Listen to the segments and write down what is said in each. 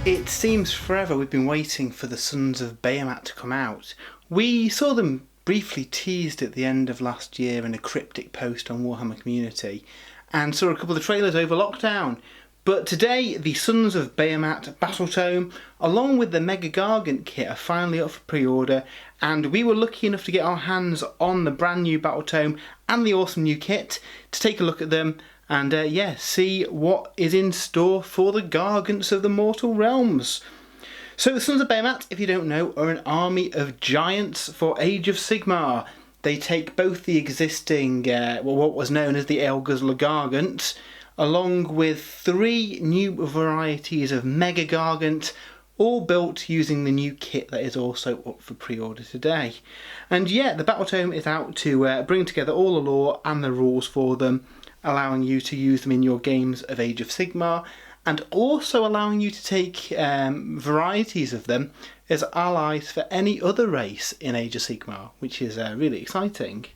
It seems forever we've been waiting for the Sons of Behemat to come out. We saw them briefly teased at the end of last year in a cryptic post on Warhammer Community, and saw a couple of the trailers over lockdown. But today, the Sons of Behemat Battletome, along with the Mega-Gargant kit, are finally up for pre-order, and we were lucky enough to get our hands on the brand new Battletome and the awesome new kit to take a look at them and see what is in store for the Gargants of the Mortal Realms. So the Sons of Behemat, if you don't know, are an army of giants for Age of Sigmar. They take both the existing, what was known as the Mega-Gargant, along with 3 new varieties of Mega-Gargant, all built using the new kit that is also up for pre-order today. And yeah, the Battletome is out to bring together all the lore and the rules for them, allowing you to use them in your games of Age of Sigmar, and also allowing you to take varieties of them as allies for any other race in Age of Sigmar, which is really exciting.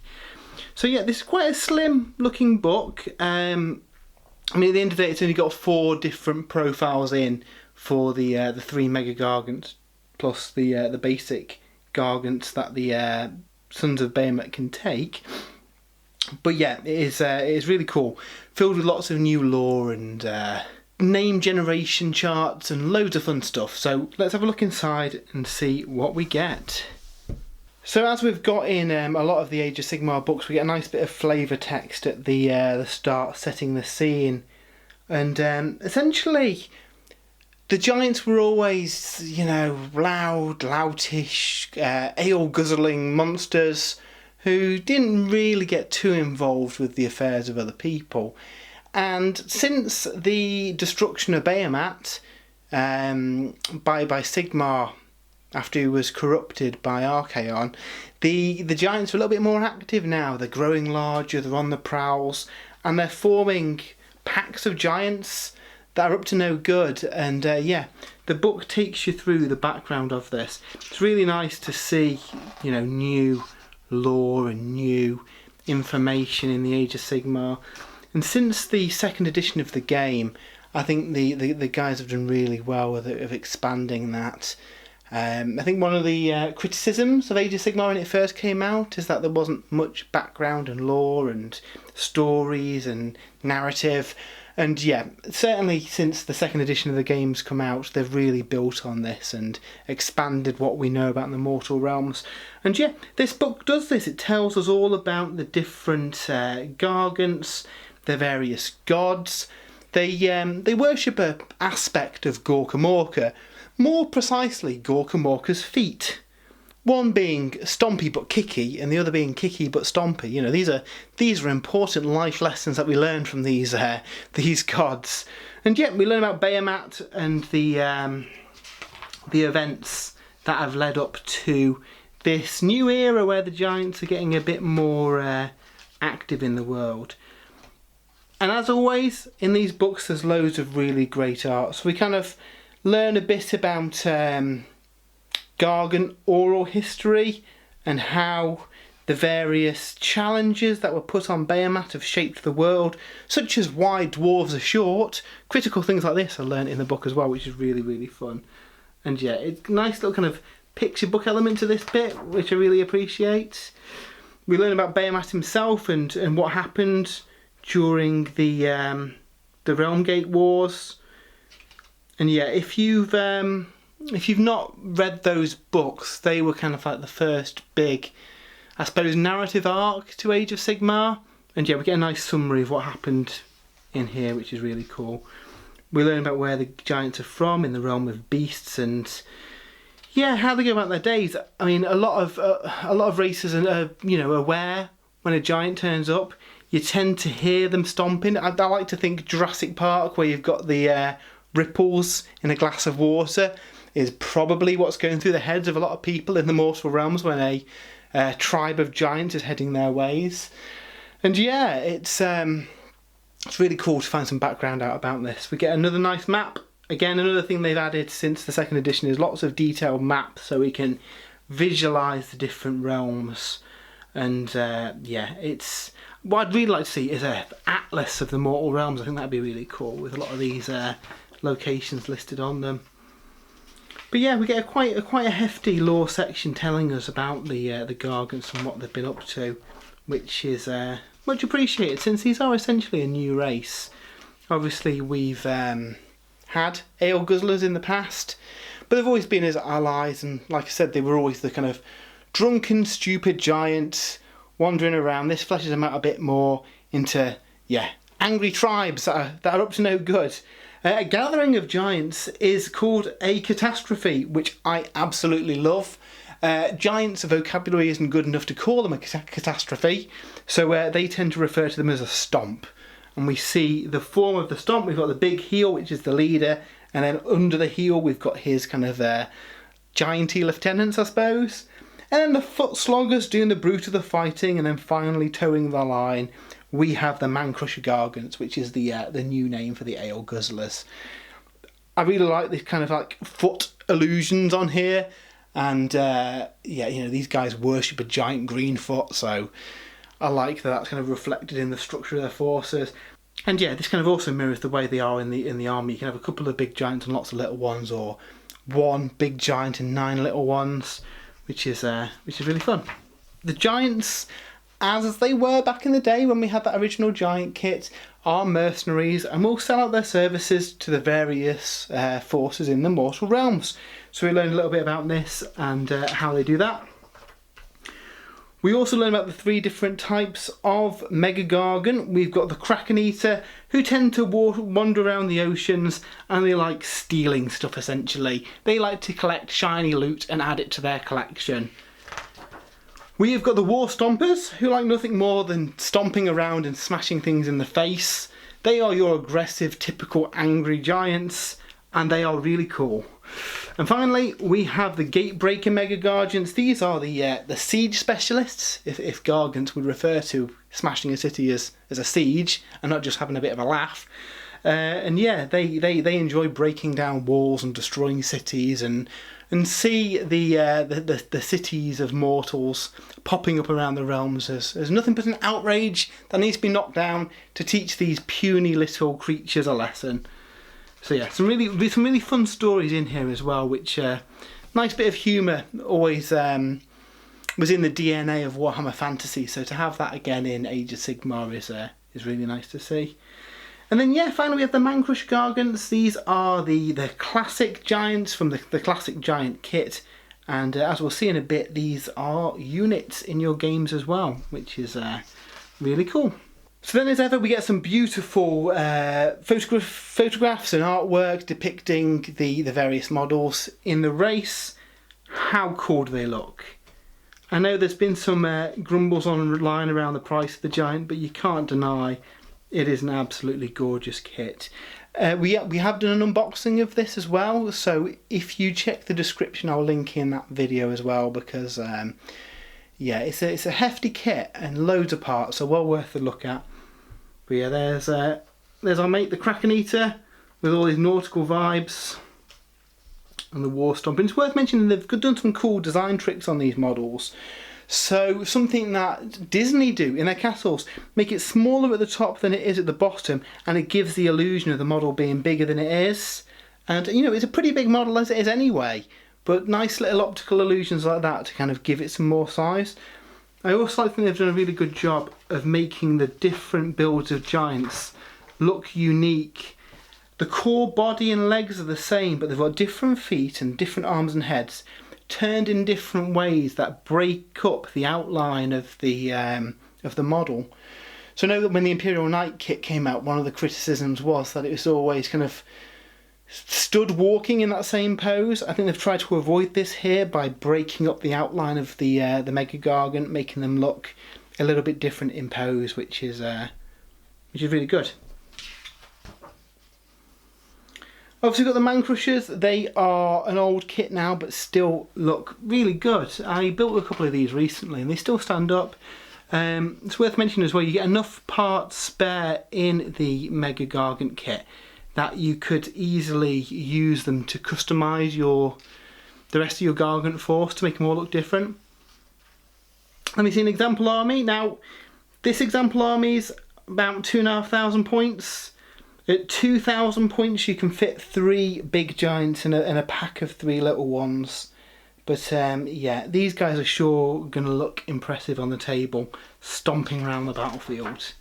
So yeah, this is quite a slim looking book. I mean, at the end of the day, it's only got 4 different profiles in for the 3 Mega-Gargants, plus the basic Gargants that the Sons of Behemat can take. But yeah, it is really cool, filled with lots of new lore and name generation charts and loads of fun stuff. So let's have a look inside and see what we get. So as we've got in a lot of the Age of Sigmar books, we get a nice bit of flavour text at the start, setting the scene. And essentially, the giants were always, loud, loutish, ale-guzzling monsters who didn't really get too involved with the affairs of other people. And since the destruction of Behemat by Sigmar, after he was corrupted by Archaon, the giants are a little bit more active now. They're growing larger, they're on the prowls, and they're forming packs of giants that are up to no good. And the book takes you through the background of this. It's really nice to see, new lore and new information in the Age of Sigmar. And since the 2nd edition of the game, I think the guys have done really well with expanding that. I think one of the criticisms of Age of Sigmar when it first came out is that there wasn't much background and lore and stories and narrative. And yeah, certainly since the 2nd edition of the game's come out, they've really built on this and expanded what we know about the Mortal Realms. And yeah, this book does this. It tells us all about the different Gargants, their various gods. They worship an aspect of Gorka Morka, more precisely Gorka Morka's feet. One being stompy but kicky, and the other being kicky but stompy. These are important life lessons that we learn from these gods. And yet we learn about Behemat and the events that have led up to this new era where the giants are getting a bit more active in the world. And as always, in these books there's loads of really great art. So we kind of learn a bit about Gargant oral history and how the various challenges that were put on Behemat have shaped the world, such as why dwarves are short. Critical things like this are learnt in the book as well, which is really, really fun. And yeah, it's a nice little kind of picture book element to this bit, which I really appreciate. We learn about Behemat himself and what happened during the Realm Gate Wars. And yeah, if you've not read those books, they were kind of like the first big, I suppose, narrative arc to Age of Sigmar. And yeah, we get a nice summary of what happened in here, which is really cool. We learn about where the giants are from in the realm of beasts, and yeah, how they go about their days. I mean, a lot of races are aware when a giant turns up. You tend to hear them stomping. I like to think Jurassic Park, where you've got the ripples in a glass of water, is probably what's going through the heads of a lot of people in the Mortal Realms when a tribe of giants is heading their ways. And yeah, it's really cool to find some background out about this. We get another nice map. Again, another thing they've added since the 2nd edition is lots of detailed maps so we can visualise the different realms. And yeah, it's what I'd really like to see is an atlas of the Mortal Realms. I think that'd be really cool with a lot of these locations listed on them. But yeah, we get quite a hefty lore section telling us about the Gargants and what they've been up to, which is much appreciated since these are essentially a new race. Obviously, we've had ale guzzlers in the past, but they've always been as allies, and like I said, they were always the kind of drunken, stupid giants wandering around. This fleshes them out a bit more into, yeah, angry tribes that are up to no good. A gathering of giants is called a catastrophe, which I absolutely love. Giants' vocabulary isn't good enough to call them a catastrophe, so they tend to refer to them as a stomp. And we see the form of the stomp. We've got the big heel, which is the leader, and then under the heel we've got his kind of gianty lieutenants, I suppose. And then the foot sloggers doing the brute of the fighting, and then finally towing the line, we have the Man-Crusher Gargants, which is the new name for the ale guzzlers. I really like this kind of like foot illusions on here, and yeah, you know, these guys worship a giant green foot, so I like that that's kind of reflected in the structure of their forces. And yeah, this kind of also mirrors the way they are in the army. You can have a couple of big giants and lots of little ones, or one big giant and 9 little ones, which is really fun. The giants, as they were back in the day when we had that original giant kit, are mercenaries and will sell out their services to the various forces in the mortal realms. So we learned a little bit about this and how they do that. We also learn about the 3 different types of Mega-Gargant. We've got the Kraken Eater, who tend to wander around the oceans, and they like stealing stuff essentially. They like to collect shiny loot and add it to their collection. We have got the War Stompers, who like nothing more than stomping around and smashing things in the face. They are your aggressive, typical angry giants, and they are really cool. And finally, we have the Gatebreaker Mega-Gargants. These are the siege specialists, if Gargants would refer to smashing a city as a siege and not just having a bit of a laugh. And yeah, they enjoy breaking down walls and destroying cities, and see the cities of mortals popping up around the realms as nothing but an outrage that needs to be knocked down to teach these puny little creatures a lesson. So yeah, some really fun stories in here as well, which nice bit of humour always was in the DNA of Warhammer Fantasy. So to have that again in Age of Sigmar is really nice to see. And then yeah, finally we have the Man-Crusher Gargants. These are the classic giants from the classic giant kit, and as we'll see in a bit, these are units in your games as well, which is really cool. So then as ever, we get some beautiful photographs and artwork depicting the various models in the race. How cool do they look? I know there's been some grumbles online around the price of the giant, but you can't deny it is an absolutely gorgeous kit. We have done an unboxing of this as well, so if you check the description, I'll link in that video as well, because yeah, it's a hefty kit and loads of parts, so well worth a look at. But yeah, there's our mate the Kraken Eater with all his nautical vibes, and the War Stomping. It's worth mentioning they've done some cool design tricks on these models. So something that Disney do in their castles, make it smaller at the top than it is at the bottom, and it gives the illusion of the model being bigger than it is. And you know, it's a pretty big model as it is anyway, but nice little optical illusions like that to kind of give it some more size. I also think they've done a really good job of making the different builds of giants look unique. The core body and legs are the same, but they've got different feet and different arms and heads, turned in different ways that break up the outline of the model. So I know that when the Imperial Knight kit came out, one of the criticisms was that it was always kind of stood walking in that same pose. I think they've tried to avoid this here by breaking up the outline of the Mega-Gargant, making them look a little bit different in pose, which is really good. Obviously we've got the Man-Crushers. They are an old kit now, but still look really good. I built a couple of these recently and they still stand up. It's worth mentioning as well, you get enough parts spare in the Mega-Gargant kit that you could easily use them to customise the rest of your Gargant force to make them all look different. Let me see an example army. Now, this example army is about 2,500 points. At 2,000 points you can fit 3 big giants in a pack of 3 little ones. But yeah, these guys are sure going to look impressive on the table, stomping around the battlefield.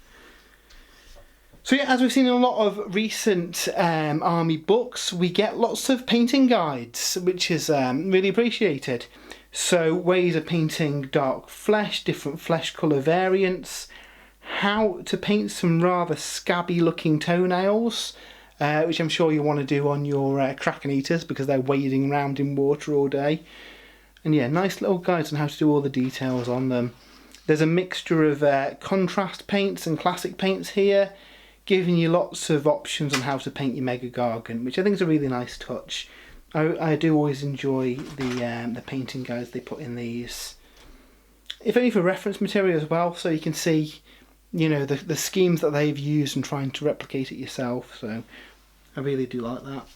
So yeah, as we've seen in a lot of recent army books, we get lots of painting guides, which is really appreciated. So ways of painting dark flesh, different flesh colour variants, how to paint some rather scabby looking toenails, which I'm sure you want to do on your Kraken Eaters because they're wading around in water all day. And yeah, nice little guides on how to do all the details on them. There's a mixture of contrast paints and classic paints here, giving you lots of options on how to paint your Mega-Gargant, which I think is a really nice touch. I do always enjoy the painting guides they put in these. If only for reference material as well, so you can see, you know, the schemes that they've used and trying to replicate it yourself. So I really do like that.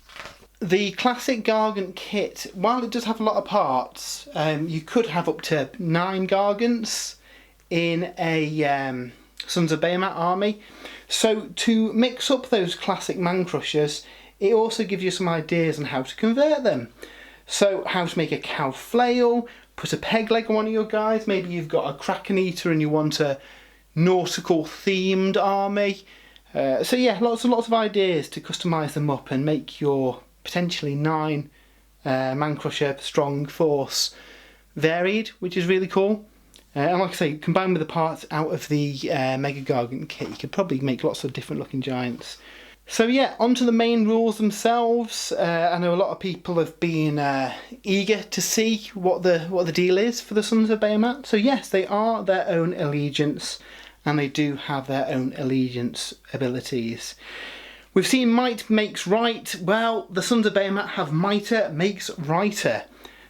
The classic Gargant kit, while it does have a lot of parts, you could have up to 9 Gargants in a Sons of Behemat army. So to mix up those classic man crushers, it also gives you some ideas on how to convert them. So how to make a cow flail, put a peg leg on one of your guys, maybe you've got a Kraken Eater and you want a nautical themed army. So yeah, lots of ideas to customise them up and make your potentially 9 man crusher strong force varied, which is really cool. And like I say, combined with the parts out of the Mega-Gargant kit, you could probably make lots of different looking giants. So yeah, onto the main rules themselves. I know a lot of people have been eager to see what the deal is for the Sons of Behemat. So yes, they are their own allegiance, and they do have their own allegiance abilities. We've seen might makes right. Well, the Sons of Behemat have mighter makes righter.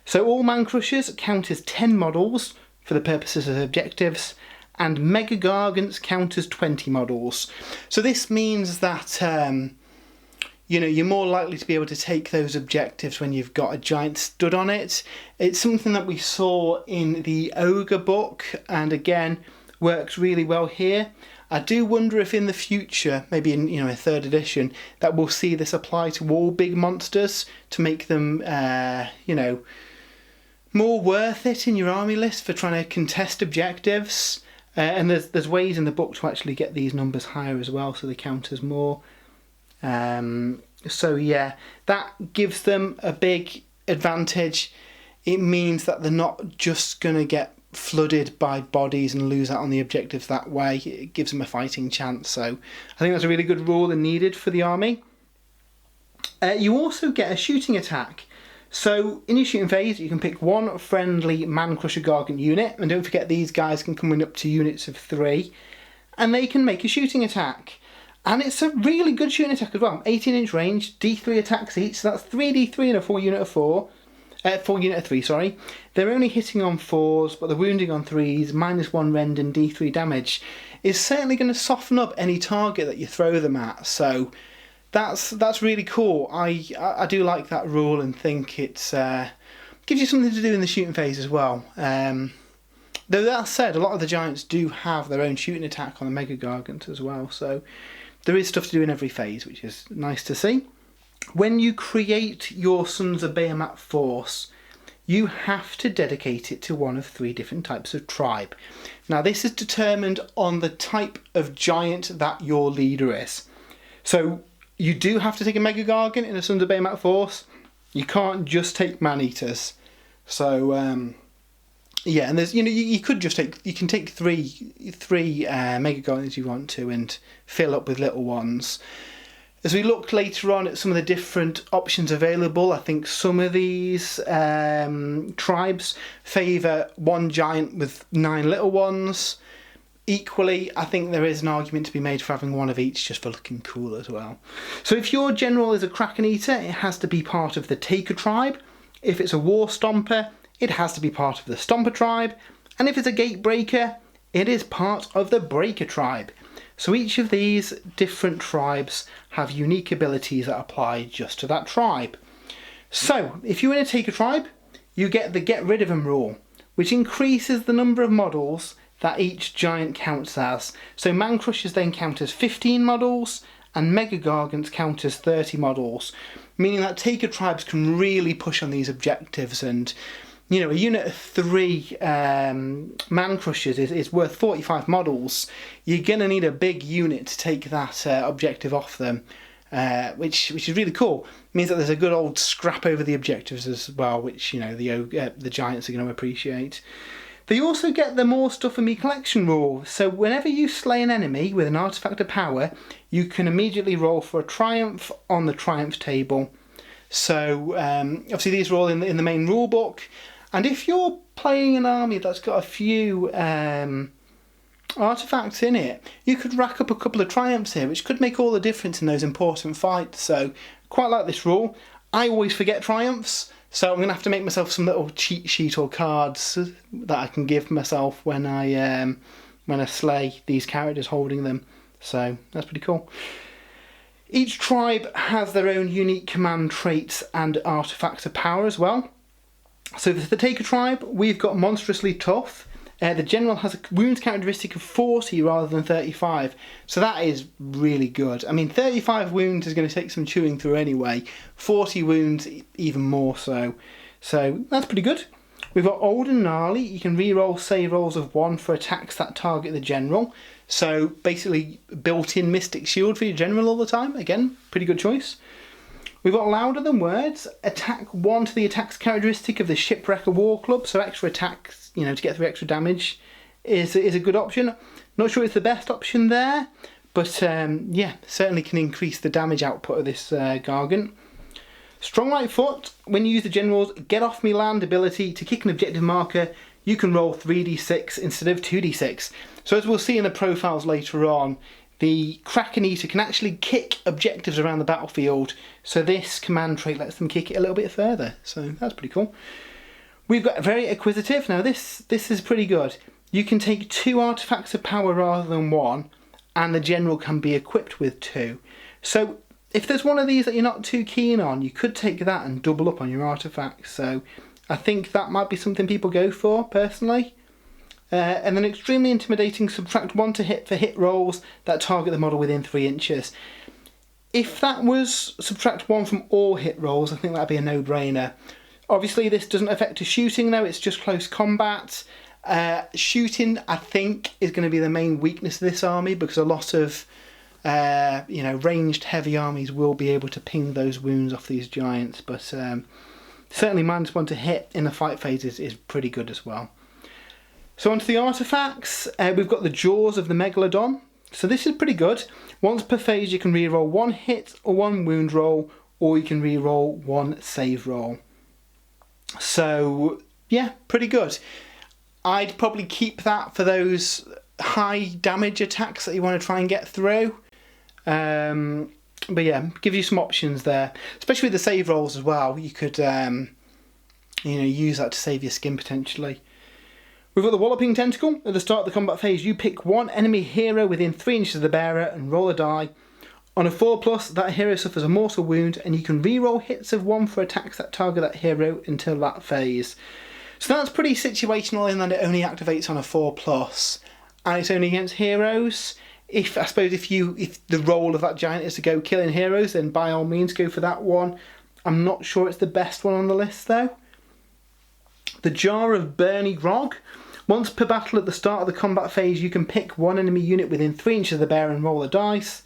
So all man crushers count as 10 models for the purposes of objectives, and Mega-Gargants count as 20 models. So this means that you know, you're more likely to be able to take those objectives when you've got a giant stood on it. It's something that we saw in the Ogre book, and again works really well here. I do wonder if in the future, maybe in, you know, a 3rd edition, that we'll see this apply to all big monsters to make them you know, more worth it in your army list for trying to contest objectives. And there's ways in the book to actually get these numbers higher as well, so they count as more. So yeah, that gives them a big advantage. It means that they're not just going to get flooded by bodies and lose out on the objectives that way. It gives them a fighting chance. So I think that's a really good rule and needed for the army. You also get a shooting attack. So in your shooting phase, you can pick 1 friendly Man Crusher Gargant unit, and don't forget these guys can come in up to units of 3, and they can make a shooting attack. And it's a really good shooting attack as well. 18-inch range, D3 attacks each, so that's 3d3 and a 4 unit of 4. 4 unit of 3, sorry. They're only hitting on 4s, but they're wounding on 3s, -1 rend and D3 damage is certainly going to soften up any target that you throw them at. So that's really cool. I do like that rule and think it's gives you something to do in the shooting phase as well. Though that said, a lot of the giants do have their own shooting attack on the Mega-Gargant as well, so there is stuff to do in every phase, which is nice to see. When you create your Sons of Behemat force, you have to dedicate it to one of 3 different types of tribe. Now this is determined on the type of giant that your leader is. So you do have to take a Mega-Gargant in a Sons of Behemat force. You can't just take man-eaters. So yeah, and there's, you know, you can take three Mega-Gargants you want to and fill up with little ones. As we look later on at some of the different options available, I think some of these tribes favour 1 giant with 9 little ones. Equally, I think there is an argument to be made for having 1 of each just for looking cool as well. So if your general is a Kraken Eater, it has to be part of the Taker tribe. If it's a War Stomper, it has to be part of the Stomper tribe. And if it's a Gatebreaker, it is part of the Breaker tribe. So each of these different tribes have unique abilities that apply just to that tribe. So if you're in a Taker tribe, you get the Get Rid of Them rule, which increases the number of models that each giant counts as. So Man Crushers then count as 15 models, and Mega-Gargants count as 30 models, meaning that Taker tribes can really push on these objectives. And you know, a unit of 3 man crushers is worth 45 models. You're going to need a big unit to take that objective off them, which is really cool. It means that there's a good old scrap over the objectives as well, which, you know, the giants are going to appreciate. They also get the more stuff in me collection rule. So whenever you slay an enemy with an artifact of power, you can immediately roll for a triumph on the triumph table. So obviously these are all in the main rule book. And if you're playing an army that's got a few artifacts in it, you could rack up a couple of triumphs here, which could make all the difference in those important fights. So quite like this rule. I always forget triumphs, so I'm going to have to make myself some little cheat sheet or cards that I can give myself when I slay these characters holding them. So that's pretty cool. Each tribe has their own unique command traits and artifacts of power as well. So for the Taker tribe, we've got Monstrously Tough. The general has a wounds characteristic of 40 rather than 35, so that is really good. I mean, 35 wounds is going to take some chewing through anyway, 40 wounds even more so. So that's pretty good. We've got Old and Gnarly. You can re-roll save rolls of 1 for attacks that target the general. So basically built-in Mystic Shield for your general all the time. Again, pretty good choice. We've got Louder Than Words. Attack 1 to the attacks characteristic of the Shipwrecker War Club, so extra attacks, you know, to get through extra damage is a good option. Not sure it's the best option there, but yeah, certainly can increase the damage output of this Gargant. Strong Right Foot. When you use the general's Get Off Me Land ability to kick an objective marker, you can roll 3d6 instead of 2d6. So as we'll see in the profiles later on, the Kraken Eater can actually kick objectives around the battlefield, so this command trait lets them kick it a little bit further, so that's pretty cool. We've got Very Acquisitive. Now this is pretty good. You can take 2 artifacts of power rather than 1, and the general can be equipped with 2. So if there's one of these that you're not too keen on, you could take that and double up on your artifacts, so I think that might be something people go for, personally. And then Extremely Intimidating, subtract 1 to hit for hit rolls that target the model within 3 inches. If that was subtract 1 from all hit rolls, I think that'd be a no-brainer. Obviously this doesn't affect the shooting though, it's just close combat. Shooting, I think, is going to be the main weakness of this army, because a lot of you know, ranged heavy armies will be able to ping those wounds off these giants, but certainly -1 to hit in the fight phase is pretty good as well. So onto the artifacts, we've got the Jaws of the Megalodon. So this is pretty good. Once per phase you can reroll 1 hit or 1 wound roll, or you can reroll 1 save roll. So yeah, pretty good. I'd probably keep that for those high damage attacks that you want to try and get through. But yeah, give you some options there, especially with the save rolls as well. You could you know, use that to save your skin potentially. We've got the Walloping Tentacle. At the start of the combat phase, you pick 1 enemy hero within 3 inches of the bearer and roll a die. On a 4+, that hero suffers a mortal wound, and you can re-roll hits of 1 for attacks that target that hero until that phase. So that's pretty situational in that it only activates on a 4+, and it's only against heroes. I suppose if the role of that giant is to go killing heroes, then by all means go for that one. I'm not sure it's the best one on the list though. The Jar of Bernie Grog. Once per battle at the start of the combat phase, you can pick 1 enemy unit within 3 inches of the bearer and roll a dice.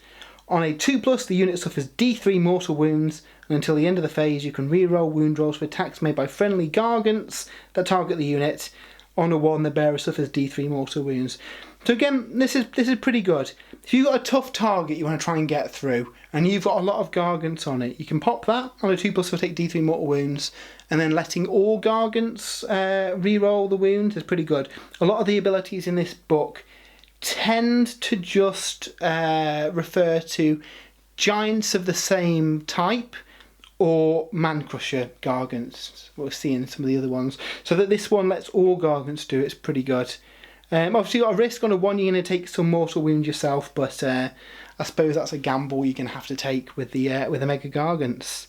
On a 2+, the unit suffers D3 mortal wounds, and until the end of the phase you can re-roll wound rolls for attacks made by friendly Gargants that target the unit. On a 1, the bearer suffers D3 mortal wounds. So again, this is pretty good. If you've got a tough target you want to try and get through, and you've got a lot of Gargants on it, you can pop that on a 2+, will take D3 mortal wounds, and then letting all Gargants re-roll the wounds is pretty good. A lot of the abilities in this book tend to just refer to giants of the same type, or Man-Crusher Gargants, we'll see in some of the other ones. So that this one lets all Gargants do it's pretty good. Obviously you've got a risk on a 1, you're going to take some mortal wounds yourself, but I suppose that's a gamble you're going to have to take with the Mega-Gargants.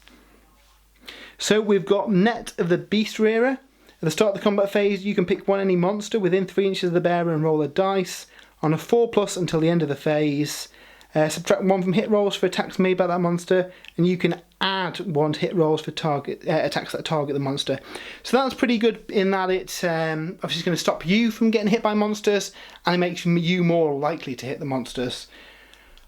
So we've got Net of the Beast Rearer. At the start of the combat phase, you can pick 1 any monster within 3 inches of the bearer and roll a dice. On a 4+ until the end of the phase, Subtract 1 from hit rolls for attacks made by that monster, and you can add 1 to hit rolls for attacks that target the monster. So that's pretty good in that it's obviously going to stop you from getting hit by monsters, and it makes you more likely to hit the monsters.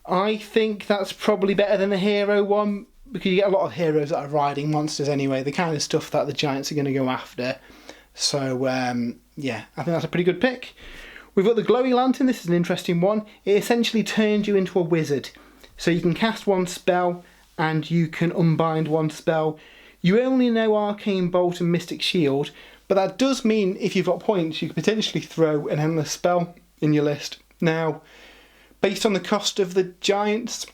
I think that's probably better than the hero one, because you get a lot of heroes that are riding monsters anyway, the kind of stuff that the giants are going to go after. So yeah, I think that's a pretty good pick. We've got the Glowy Lantern. This is an interesting one. It essentially turns you into a wizard. So you can cast 1 spell and you can unbind 1 spell. You only know Arcane Bolt and Mystic Shield, but that does mean if you've got points you could potentially throw an endless spell in your list. Now, based on the cost of the giants,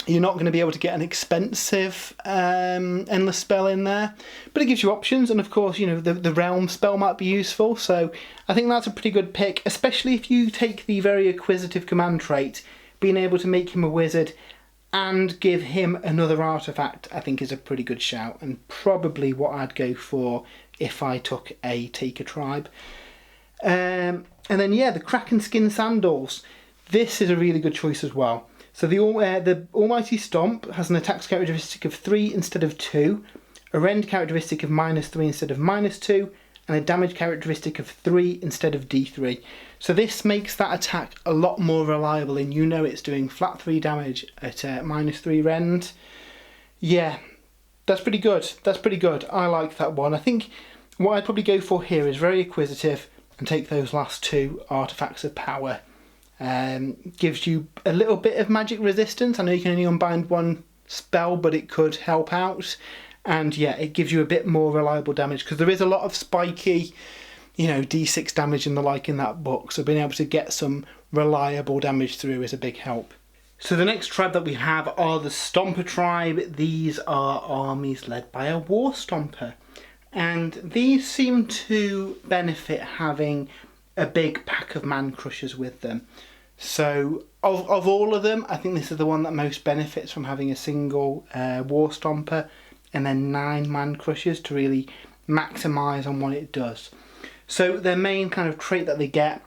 you're not going to be able to get an expensive endless spell in there, but it gives you options, and of course, you know, the realm spell might be useful, so I think that's a pretty good pick, especially if you take the very acquisitive command trait. Being able to make him a wizard and give him another artifact, I think, is a pretty good shout, and probably what I'd go for if I took a Taker tribe. And then yeah, the Kraken Skin Sandals. This is a really good choice as well. So the Almighty Stomp has an attacks characteristic of 3 instead of 2, a rend characteristic of -3 instead of -2, and a damage characteristic of 3 instead of D3. So this makes that attack a lot more reliable, and you know it's doing flat 3 damage at -3 rend. Yeah, that's pretty good. That's pretty good. I like that one. I think what I'd probably go for here is very acquisitive and take those last 2 artifacts of power. Gives you a little bit of magic resistance. I know you can only unbind 1 spell, but it could help out. And yeah, it gives you a bit more reliable damage, because there is a lot of spiky, you know, D6 damage and the like in that book. So being able to get some reliable damage through is a big help. So the next tribe that we have are the Stomper tribe. These are armies led by a War Stomper. And these seem to benefit having a big pack of man crushers with them. So of all of them, I think this is the one that most benefits from having a single War Stomper and then 9 man crushers to really maximise on what it does. So their main kind of trait that they get: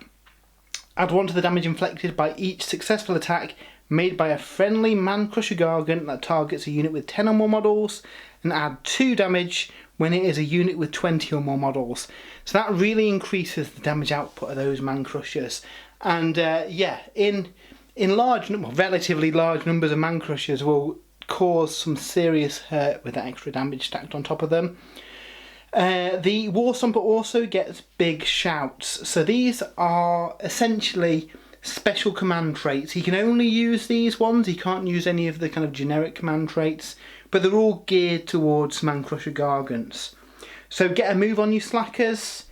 add 1 to the damage inflicted by each successful attack made by a friendly man crusher Gargant that targets a unit with 10 or more models, and add 2 damage when it is a unit with 20 or more models. So that really increases the damage output of those man crushers. And yeah, in relatively large numbers of man crushers will cause some serious hurt with that extra damage stacked on top of them. The War Stomper also gets big shouts. So these are essentially special command traits. He can only use these ones. He can't use any of the kind of generic command traits, but they're all geared towards man crusher Gargants. So get a move on you slackers.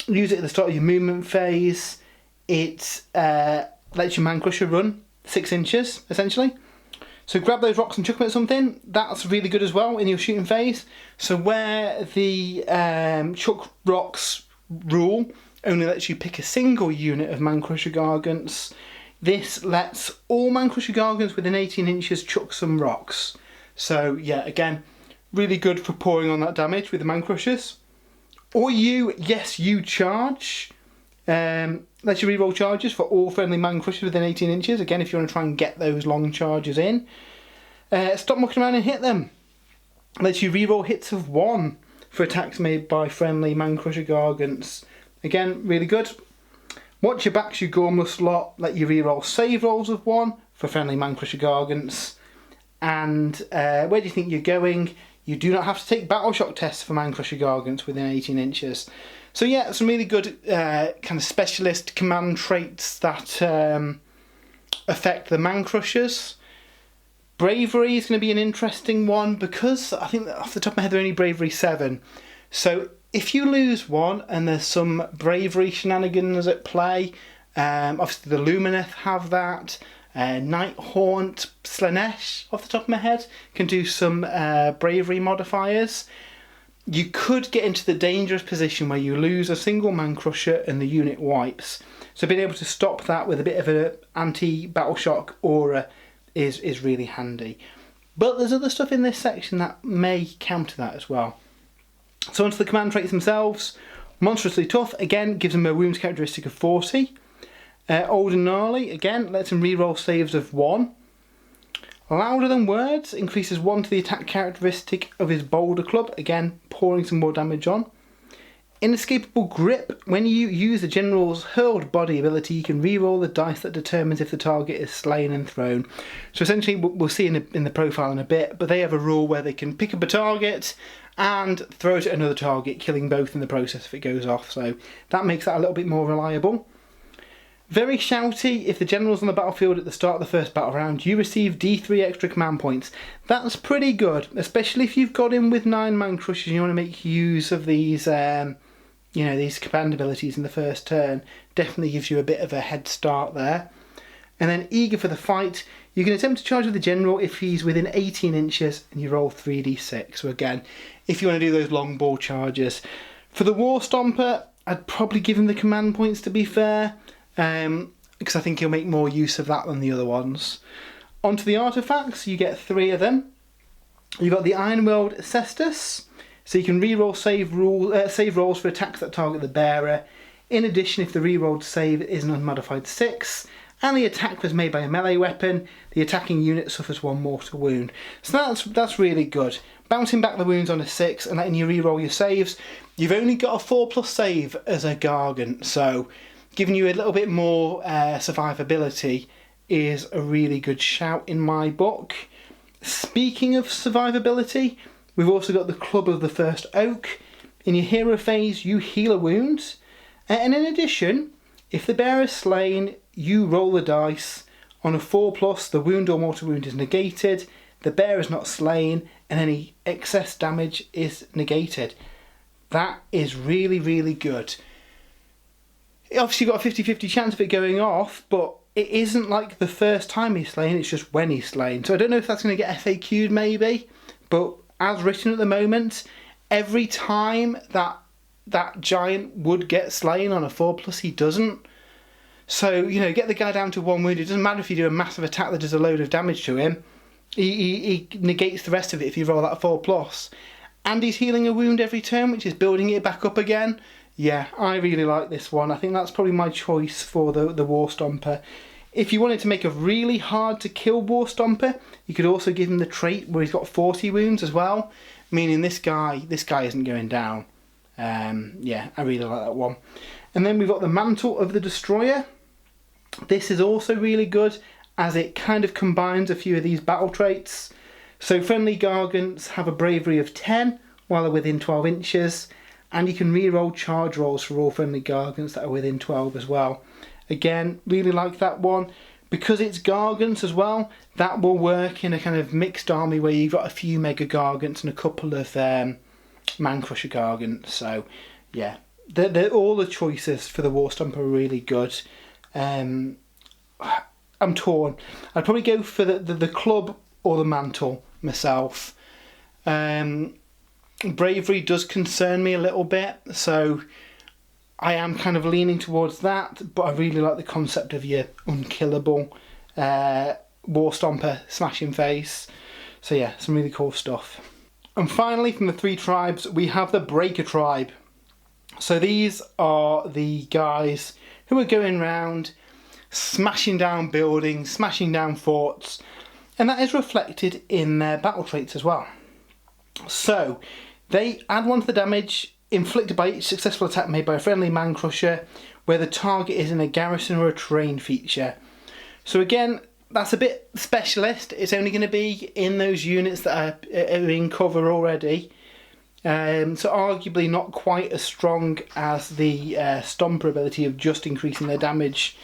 Use it at the start of your movement phase. It lets your man crusher run 6 inches essentially. So grab those rocks and chuck them at something. That's really good as well in your shooting phase. So where the chuck rocks rule only lets you pick a single unit of man crusher Gargants, this lets all man crusher Gargants within 18 inches chuck some rocks. So yeah, again, really good for pouring on that damage with the man crushers. Or you charge. Lets you reroll charges for all friendly man crushers within 18 inches. Again, if you want to try and get those long charges in. Stop mucking around and hit them. Lets you reroll hits of 1 for attacks made by friendly man crusher Gargants. Again, really good. Watch your backs, you Gormless lot. Let you reroll save rolls of 1 for friendly man crusher Gargants. And where do you think you're going? You do not have to take battle shock tests for man crusher Gargants within 18 inches. So yeah, some really good kind of specialist command traits that affect the man crushers. Bravery is going to be an interesting one, because I think that off the top of my head they're only bravery 7. So if you lose 1 and there's some bravery shenanigans at play, obviously the Lumineth have that. Nighthaunt, Slanesh, off the top of my head, can do some bravery modifiers. You could get into the dangerous position where you lose a single man crusher and the unit wipes. So being able to stop that with a bit of an anti-battle shock aura is really handy. But there's other stuff in this section that may counter that as well. So onto the command traits themselves. Monstrously Tough, again, gives them a wounds characteristic of 40. Old and Gnarly, again, lets him reroll saves of 1. Louder Than Words increases 1 to the attack characteristic of his Boulder Club, again, pouring some more damage on. Inescapable Grip, when you use the General's Hurled Body ability, you can reroll the dice that determines if the target is slain and thrown. So essentially, we'll see in the profile in a bit, but they have a rule where they can pick up a target and throw it at another target, killing both in the process if it goes off, so that makes that a little bit more reliable. Very Shouty, if the General's on the battlefield at the start of the first battle round, you receive D3 extra command points. That's pretty good, especially if you've got him with 9 Man Crushers and you want to make use of these, these command abilities in the first turn. Definitely gives you a bit of a head start there. And then Eager for the Fight, you can attempt to charge with the General if he's within 18 inches and you roll 3d6. So again, if you want to do those long ball charges. For the War Stomper, I'd probably give him the command points to be fair. Because I think he'll make more use of that than the other ones. Onto the artifacts, you get 3 of them. You've got the Ironworld Cestus, so you can reroll save rolls for attacks that target the bearer. In addition, if the rerolled save is an unmodified 6, and the attack was made by a melee weapon, the attacking unit suffers 1 mortal wound. So that's really good. Bouncing back the wounds on a 6 and letting you reroll your saves. You've only got a 4+ save as a Gargant, so giving you a little bit more survivability is a really good shout in my book. Speaking of survivability, we've also got the Club of the First Oak. In your hero phase, you heal a wound. And in addition, if the bearer is slain, you roll the dice. On a 4+, the wound or mortal wound is negated, the bearer is not slain, and any excess damage is negated. That is really, really good. Obviously you've got a 50-50 chance of it going off, but it isn't like the first time he's slain, it's just when he's slain. So I don't know if that's going to get FAQ'd maybe, but as written at the moment, every time that giant would get slain on a 4+, he doesn't. So, get the guy down to 1 wound. It doesn't matter if you do a massive attack that does a load of damage to him. He negates the rest of it if you roll that 4+. And he's healing a wound every turn, which is building it back up again. Yeah, I really like this one. I think that's probably my choice for the War Stomper. If you wanted to make a really hard to kill War Stomper, you could also give him the trait where he's got 40 wounds as well, meaning this guy isn't going down. Yeah, I really like that one. And then we've got the Mantle of the Destroyer. This is also really good as it kind of combines a few of these battle traits. So friendly Gargants have a bravery of 10 while they're within 12 inches. And you can reroll charge rolls for all friendly Gargants that are within 12 as well. Again, really like that one. Because it's Gargants as well, that will work in a kind of mixed army where you've got a few Mega-Gargants and a couple of Man Crusher Gargants. So, yeah, all the choices for the War Stomper are really good. I'm torn. I'd probably go for the Club or the Mantle myself. Bravery does concern me a little bit, so I am kind of leaning towards that, but I really like the concept of your unkillable War Stomper smashing face. So yeah, some really cool stuff. And finally, from the 3 tribes, we have the Breaker tribe. So these are the guys who are going around smashing down buildings, smashing down forts, and that is reflected in their battle traits as well. So they add 1 to the damage inflicted by each successful attack made by a friendly Man Crusher where the target is in a garrison or a terrain feature. So again, that's a bit specialist. It's only going to be in those units that are in cover already. So arguably not quite as strong as the Stomper ability of just increasing their damage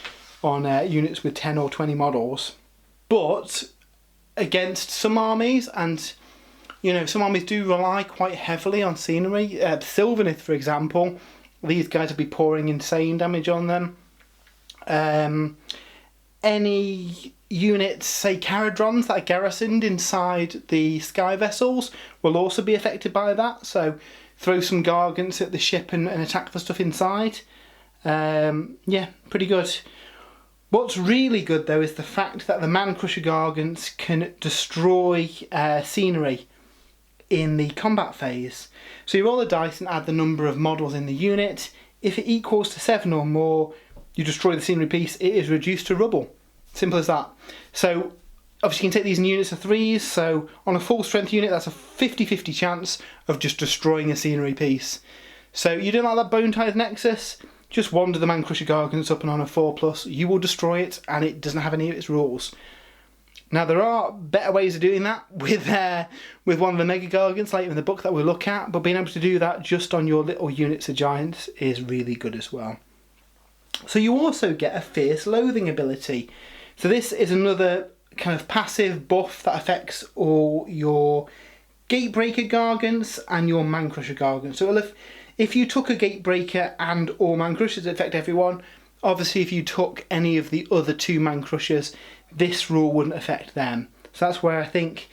on units with 10 or 20 models. But against some armies, and some armies do rely quite heavily on scenery. Sylvaneth, for example, these guys will be pouring insane damage on them. Any units, say Caradrons, that are garrisoned inside the sky vessels will also be affected by that. So throw some Gargants at the ship and attack the stuff inside. Yeah, pretty good. What's really good though is the fact that the Man Crusher Gargants can destroy scenery in the combat phase. So you roll the dice and add the number of models in the unit. If it equals to 7 or more, you destroy the scenery piece, it is reduced to rubble. Simple as that. So obviously you can take these in units of 3s, so on a full strength unit that's a 50-50 chance of just destroying a scenery piece. So you don't like that Bone Tithe Nexus, just wander the Man-Crusher Gargants up and on a 4+, you will destroy it and it doesn't have any of its rules. Now there are better ways of doing that with one of the Mega-Gargants later in the book that we'll look at, but being able to do that just on your little units of giants is really good as well. So you also get a Fierce Loathing ability. So this is another kind of passive buff that affects all your Gatebreaker Gargants and your Man-Crusher Gargants. So if you took a Gatebreaker and all Man-Crushers, it affect everyone. Obviously if you took any of the other 2 Man-Crushers, this rule wouldn't affect them. So that's where I think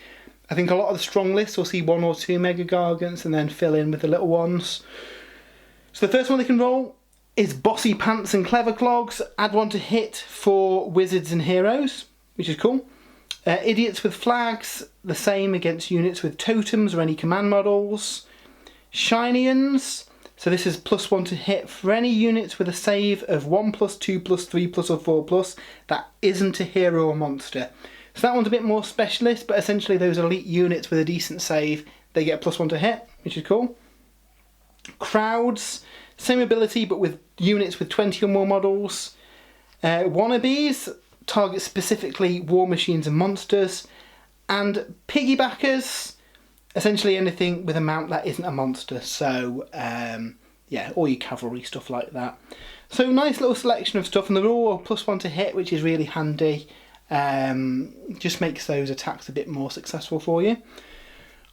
a lot of the strong lists will see 1 or 2 Mega-Gargants and then fill in with the little ones. So the first one they can roll is Bossy Pants and Clever Clogs. Add 1 to hit for wizards and heroes, which is cool. Idiots with Flags, the same against units with totems or any command models. Shinians, so this is +1 to hit for any units with a save of 1+, 2+, 3+, or 4+, that isn't a hero or monster. So that one's a bit more specialist, but essentially those elite units with a decent save, they get a +1 to hit, which is cool. Crowds, same ability but with units with 20 or more models. Wannabes, target specifically war machines and monsters. And piggybackers, essentially anything with a mount that isn't a monster, so yeah, all your cavalry, stuff like that. So nice little selection of stuff, and they're all +1 to hit, which is really handy. Just makes those attacks a bit more successful for you.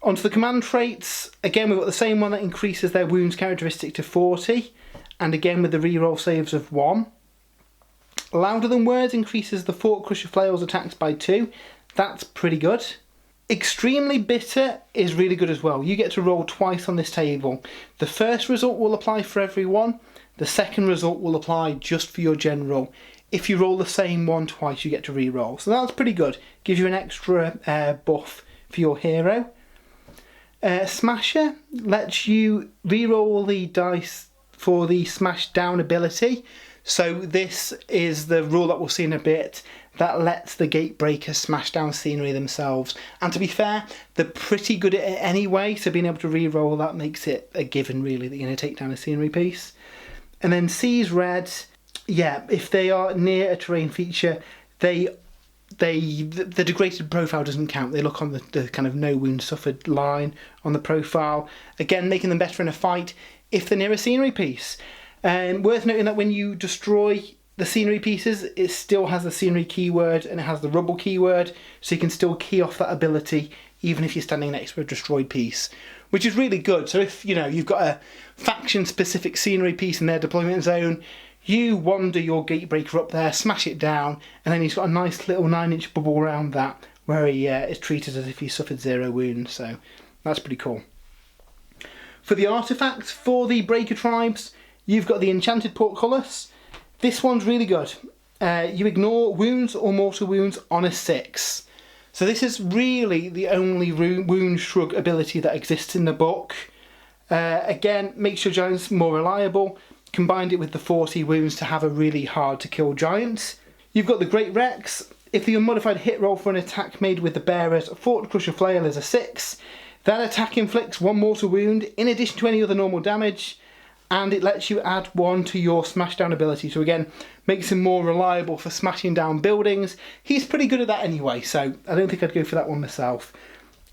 Onto the command traits, again we've got the same one that increases their wounds characteristic to 40, and again with the reroll saves of 1. Louder Than Words increases the Fort Crusher Flail's attacks by 2, that's pretty good. Extremely Bitter is really good as well. You get to roll twice on this table. The first result will apply for everyone, the second result will apply just for your general. If you roll the same one twice you get to re-roll, so that's pretty good. Gives you an extra buff for your hero. Smasher lets you re-roll the dice for the Smash Down ability. So this is the rule that we'll see in a bit that lets the Gatebreaker smash down scenery themselves. And to be fair, they're pretty good at it anyway, so being able to re-roll that makes it a given really that you're going to take down a scenery piece. And then Seize Red, yeah, if they are near a terrain feature, the degraded profile doesn't count. They look on the kind of no wound suffered line on the profile. Again, making them better in a fight if they're near a scenery piece. Worth noting that when you destroy the scenery pieces, it still has the scenery keyword and it has the rubble keyword, so you can still key off that ability even if you're standing next to a destroyed piece, which is really good. So if you've got a faction specific scenery piece in their deployment zone, you wander your Gatebreaker up there, smash it down, and then he's got a nice little 9-inch bubble around that where he is treated as if he suffered 0 wounds, so that's pretty cool. For the artifacts, for the Breaker tribes, you've got the Enchanted Portcullis. This one's really good. You ignore wounds or mortal wounds on a 6. So this is really the only wound shrug ability that exists in the book. Again, makes your giants more reliable. Combined it with the 40 wounds to have a really hard to kill giant. You've got the Great Rex. If the unmodified hit roll for an attack made with the bearer's Fort Crusher Flail is a 6, that attack inflicts 1 mortal wound in addition to any other normal damage, and it lets you add 1 to your smash down ability. So again, makes him more reliable for smashing down buildings. He's pretty good at that anyway, so I don't think I'd go for that one myself.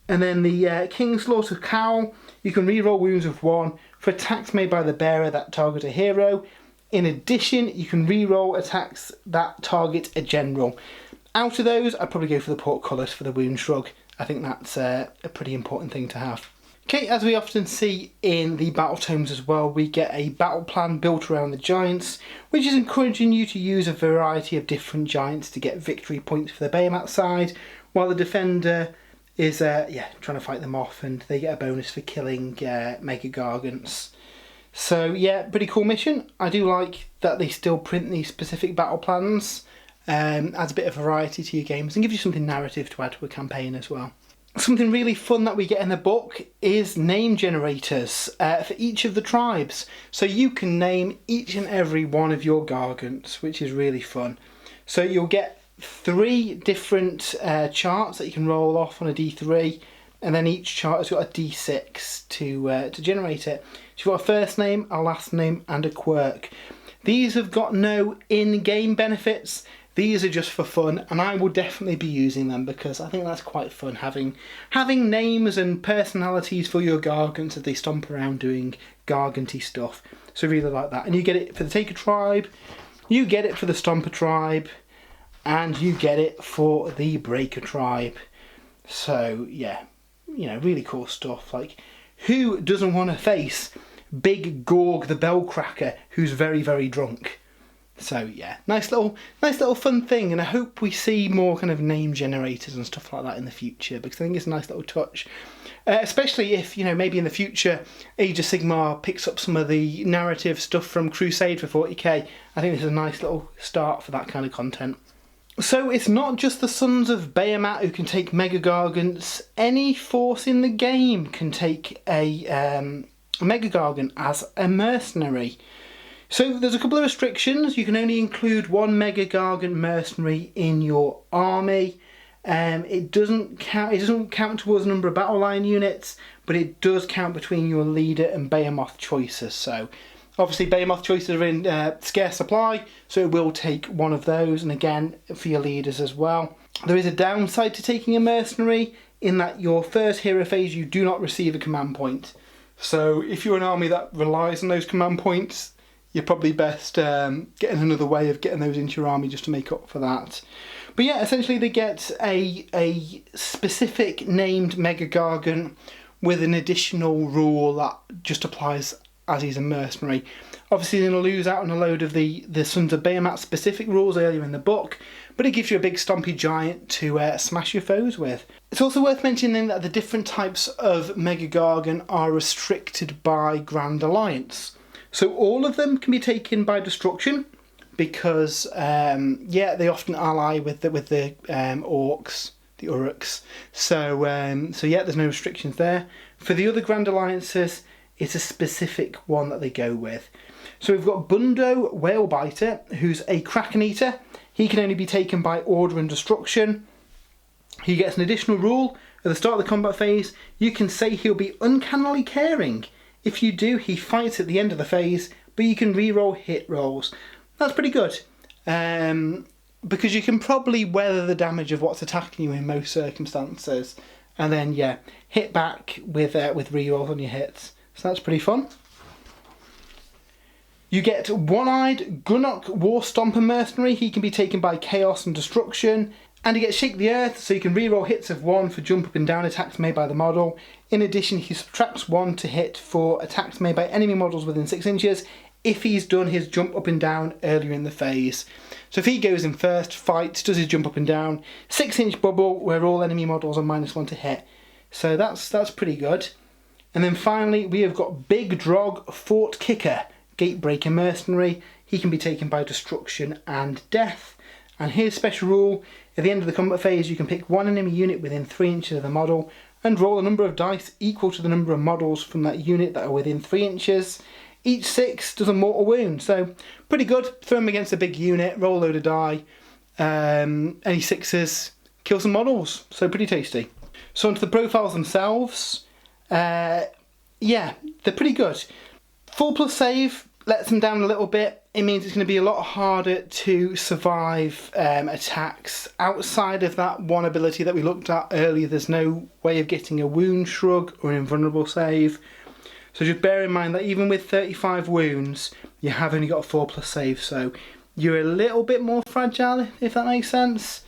And then the Kingslaughter Cowl, you can reroll wounds of 1 for attacks made by the bearer that target a hero. In addition, you can reroll attacks that target a general. Out of those, I'd probably go for the Portcullis for the wound shrug. I think that's a pretty important thing to have. Okay, as we often see in the Battletomes as well, we get a battle plan built around the giants, which is encouraging you to use a variety of different giants to get victory points for the Behemat side, while the defender is trying to fight them off, and they get a bonus for killing Mega-Gargants. So yeah, pretty cool mission. I do like that they still print these specific battle plans. Adds a bit of variety to your games and gives you something narrative to add to a campaign as well. Something really fun that we get in the book is name generators for each of the tribes. So you can name each and every one of your Gargants, which is really fun. So you'll get 3 different charts that you can roll off on a D3, and then each chart has got a D6 to generate it. So you've got a first name, a last name, and a quirk. These have got no in-game benefits. These are just for fun, and I will definitely be using them because I think that's quite fun, having names and personalities for your Gargants as they stomp around doing Garganty stuff. So I really like that. And you get it for the Taker tribe, you get it for the Stomper tribe, and you get it for the Breaker tribe. So yeah, you know, really cool stuff. Like, who doesn't want to face Big Gorg the Bellcracker, who's very, very drunk? So yeah, nice little fun thing, and I hope we see more kind of name generators and stuff like that in the future, because I think it's a nice little touch. Especially if, you know, maybe in the future Age of Sigmar picks up some of the narrative stuff from Crusade for 40k. I think this is a nice little start for that kind of content. So it's not just the Sons of Behemat who can take Mega-Gargants. Any force in the game can take a Mega-Gargant as a mercenary. So there's a couple of restrictions. You can only include 1 Mega-Gargant mercenary in your army. It doesn't count towards the number of battle line units, but it does count between your leader and Behemoth choices. So obviously Behemoth choices are in scarce supply, so it will take one of those, and again for your leaders as well. There is a downside to taking a mercenary in that your first hero phase you do not receive a command point. So if you're an army that relies on those command points, you're probably best getting another way of getting those into your army just to make up for that. But yeah, essentially they get a specific named Mega-Gargant with an additional rule that just applies as he's a mercenary. Obviously you're going to lose out on a load of the Sons of Behemat specific rules earlier in the book, but it gives you a big stompy giant to smash your foes with. It's also worth mentioning that the different types of Mega-Gargant are restricted by Grand Alliance. So all of them can be taken by destruction because, yeah, they often ally with the orcs, the Uruks. So yeah, there's no restrictions there. For the other Grand Alliances, it's a specific one that they go with. So we've got Bundo Whalebiter, who's a Kraken Eater. He can only be taken by order and destruction. He gets an additional rule. At the start of the combat phase, you can say he'll be uncannily caring. If you do, he fights at the end of the phase, but you can re-roll hit rolls. That's pretty good, because you can probably weather the damage of what's attacking you in most circumstances, and then yeah, hit back with re-rolls on your hits. So that's pretty fun. You get One-Eyed Gunnock War Stomper Mercenary. He can be taken by Chaos and Destruction. And he gets Shake the Earth, so you can reroll hits of 1 for jump up and down attacks made by the model. In addition, he subtracts 1 to hit for attacks made by enemy models within 6 inches if he's done his jump up and down earlier in the phase. So if he goes in first, fights, does his jump up and down, 6-inch bubble where all enemy models are -1 to hit. So that's pretty good. And then finally, we have got Big Drog Fort Kicker, Gatebreaker Mercenary. He can be taken by destruction and death. And his special rule: at the end of the combat phase, you can pick 1 enemy unit within 3 inches of the model and roll a number of dice equal to the number of models from that unit that are within 3 inches. Each 6 does a mortal wound, so pretty good. Throw them against a big unit, roll a load of die, any 6s, kill some models, so pretty tasty. So onto the profiles themselves. Yeah, they're pretty good. 4+ save lets them down a little bit. It means it's going to be a lot harder to survive attacks. Outside of that one ability that we looked at earlier, there's no way of getting a wound shrug or an invulnerable save. So just bear in mind that even with 35 wounds, you have only got a 4+ save, so you're a little bit more fragile, if that makes sense.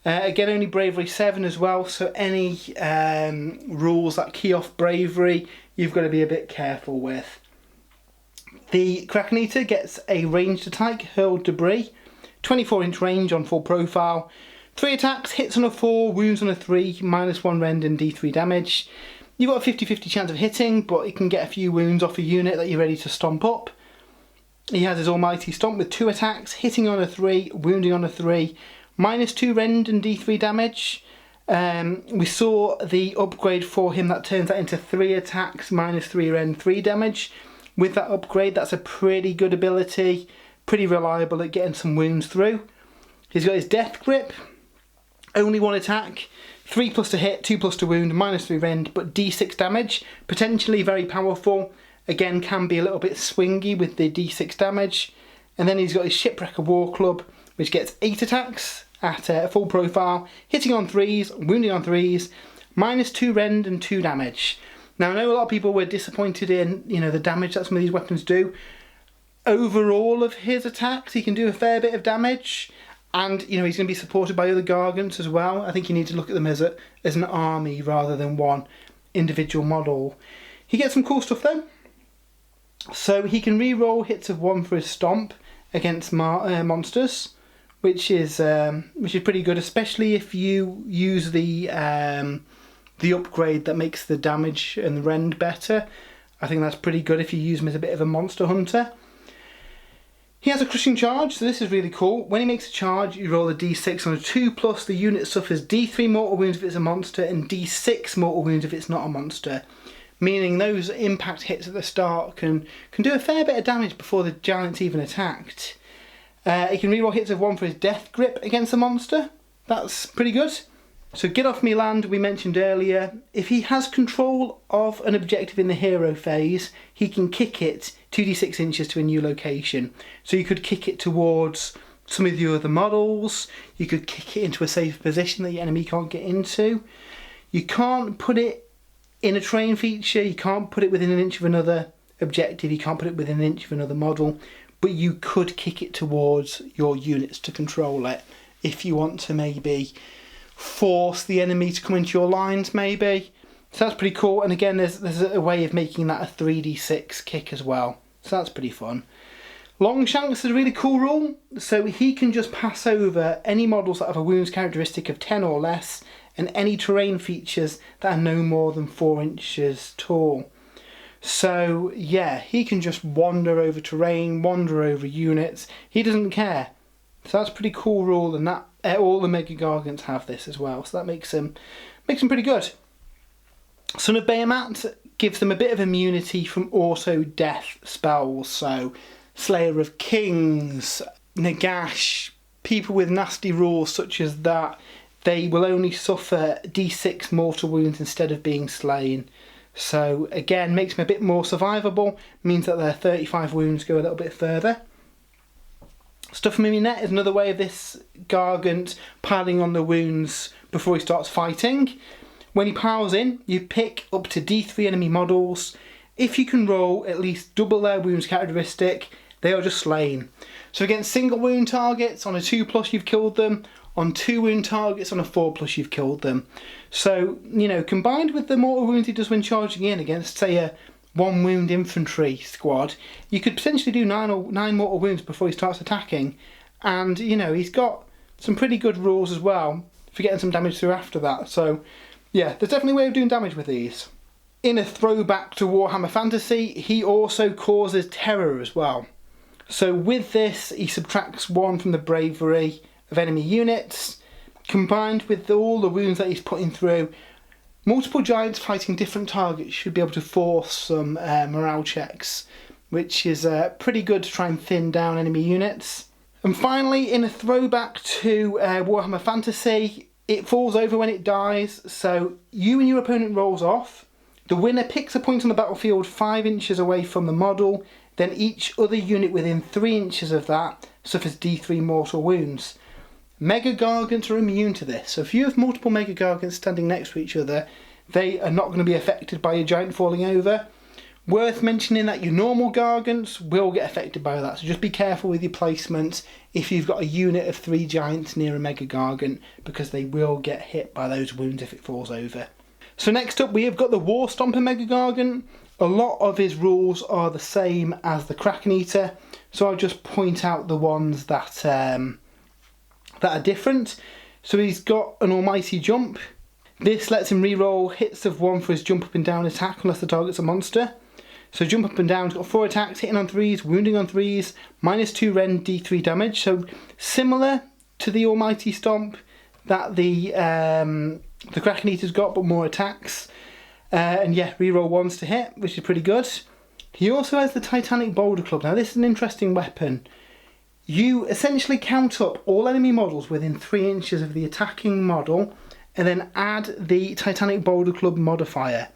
Again, only bravery 7 as well, so any rules that key off bravery, you've got to be a bit careful with. The Kraken Eater gets a ranged attack, hurled debris, 24-inch range on full profile, 3 attacks, hits on a 4, wounds on a 3, -1 rend and D3 damage. You've got a 50-50 chance of hitting, but it can get a few wounds off a unit that you're ready to stomp up. He has his almighty stomp with 2 attacks, hitting on a 3, wounding on a 3, -2 rend and D3 damage. We saw the upgrade for him that turns that into 3 attacks, -3 rend, 3 damage. With that upgrade, that's a pretty good ability, pretty reliable at getting some wounds through. He's got his Death Grip, only 1 attack, 3+ to hit, 2+ to wound, -3 rend, but D6 damage, potentially very powerful. Again, can be a little bit swingy with the D6 damage. And then he's got his Shipwrecker War Club, which gets 8 attacks at full profile, hitting on 3s, wounding on 3s, -2 rend and 2 damage. Now, I know a lot of people were disappointed in, the damage that some of these weapons do. Overall of his attacks, he can do a fair bit of damage, and he's going to be supported by other Gargants as well. I think you need to look at them as an army rather than one individual model. He gets some cool stuff though. So he can re-roll hits of 1 for his Stomp against monsters, which is pretty good, especially if you use the upgrade that makes the damage and the rend better. I think that's pretty good if you use him as a bit of a monster hunter. He has a crushing charge, so this is really cool. When he makes a charge, you roll a d6 on a 2+, the unit suffers d3 mortal wounds if it's a monster and d6 mortal wounds if it's not a monster. Meaning those impact hits at the start can do a fair bit of damage before the giant's even attacked. He can reroll hits of 1 for his Death Grip against a monster. That's pretty good. So Get Off Me Land, we mentioned earlier. If he has control of an objective in the hero phase, he can kick it 2d6 inches to a new location. So you could kick it towards some of the other models. You could kick it into a safe position that the enemy can't get into. You can't put it in a terrain feature. You can't put it within an inch of another objective. You can't put it within an inch of another model. But you could kick it towards your units to control it if you want to maybe force the enemy to come into your lines maybe. So that's pretty cool, and again there's a way of making that a 3d6 kick as well, so that's pretty fun. Longshanks is a really cool rule, so he can just pass over any models that have a wounds characteristic of 10 or less and any terrain features that are no more than 4 inches tall. So yeah, he can just wander over terrain, wander over units, he doesn't care. So that's a pretty cool rule, and that all the Mega-Gargants have this as well, so that makes them pretty good. Son of Behemat gives them a bit of immunity from auto-death spells, so Slayer of Kings, Nagash, people with nasty rules such as that, they will only suffer d6 mortal wounds instead of being slain. So again, makes them a bit more survivable, means that their 35 wounds go a little bit further. Stuff from Minet is another way of this Gargant piling on the wounds before he starts fighting. When he piles in, you pick up to d3 enemy models. If you can roll at least double their wounds characteristic, they are just slain. So against single wound targets, on a 2+ you've killed them, on 2 wound targets, on a 4+ you've killed them. So, combined with the mortal wounds he does when charging in against, say, a 1 wound infantry squad, you could potentially do 9 mortal wounds before he starts attacking. And, he's got some pretty good rules as well for getting some damage through after that. So, yeah, there's definitely a way of doing damage with these. In a throwback to Warhammer Fantasy, he also causes terror as well. So with this, he subtracts 1 from the bravery of enemy units. Combined with all the wounds that he's putting through, multiple giants fighting different targets should be able to force some morale checks, which is pretty good to try and thin down enemy units. And finally, in a throwback to Warhammer Fantasy, it falls over when it dies, so you and your opponent rolls off. The winner picks a point on the battlefield 5 inches away from the model, then each other unit within 3 inches of that suffers d3 mortal wounds. Mega-Gargants are immune to this, so if you have multiple Mega-Gargants standing next to each other, they are not going to be affected by a giant falling over. Worth mentioning that your normal Gargants will get affected by that, so just be careful with your placements if you've got a unit of 3 giants near a Mega-Gargant, because they will get hit by those wounds if it falls over. So next up we have got the War Stomper Mega-Gargant. A lot of his rules are the same as the Kraken Eater, so I'll just point out the ones that are different. So he's got an almighty jump. This lets him reroll hits of 1 for his jump up and down attack unless the target's a monster. So jump up and down, he's got 4 attacks, hitting on 3s, wounding on 3s, -2 rend, d3 damage. So similar to the almighty stomp that the the Kraken Eater's got, but more attacks. And yeah, reroll 1s to hit, which is pretty good. He also has the Titanic Boulder Club. Now this is an interesting weapon. You essentially count up all enemy models within 3 inches of the attacking model and then add the Titanic Boulder Club modifier.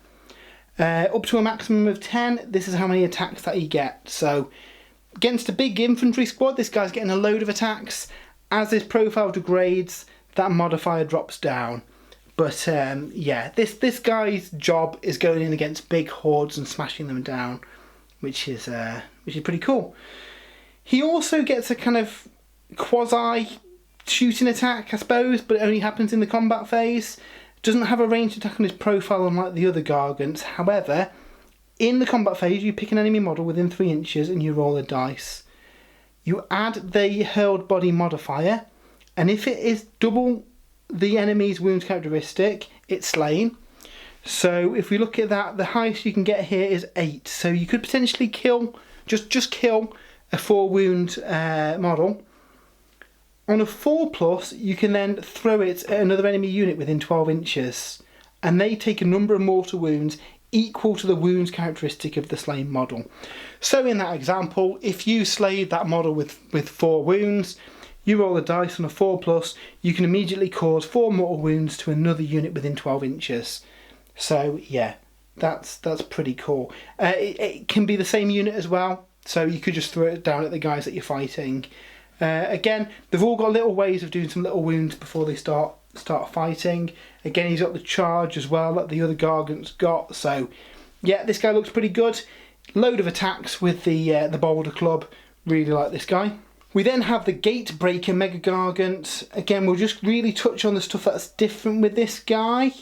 Up to a maximum of 10, this is how many attacks that you get. So against a big infantry squad, this guy's getting a load of attacks. As his profile degrades, that modifier drops down. But yeah, this guy's job is going in against big hordes and smashing them down, which is pretty cool. He also gets a kind of quasi shooting attack, I suppose, but it only happens in the combat phase. Doesn't have a ranged attack on his profile unlike the other Gargants. However, in the combat phase, you pick an enemy model within 3 inches and you roll a dice. You add the hurled body modifier, and if it is double the enemy's wounds characteristic, it's slain. So if we look at that, the highest you can get here is 8. So you could potentially kill, just kill a 4 wound model. On a 4+, you can then throw it at another enemy unit within 12 inches, and they take a number of mortal wounds equal to the wounds characteristic of the slain model. So in that example, if you slayed that model with 4 wounds, you roll a dice on a 4+, you can immediately cause 4 mortal wounds to another unit within 12 inches. So yeah, that's pretty cool. It can be the same unit as well, so you could just throw it down at the guys that you're fighting. Again, they've all got little ways of doing some little wounds before they start fighting. Again, he's got the charge as well that the other Gargant's got. So yeah, this guy looks pretty good. Load of attacks with the Boulder Club. Really like this guy. We then have the Gatebreaker Mega-Gargant. Again, we'll just really touch on the stuff that's different with this guy.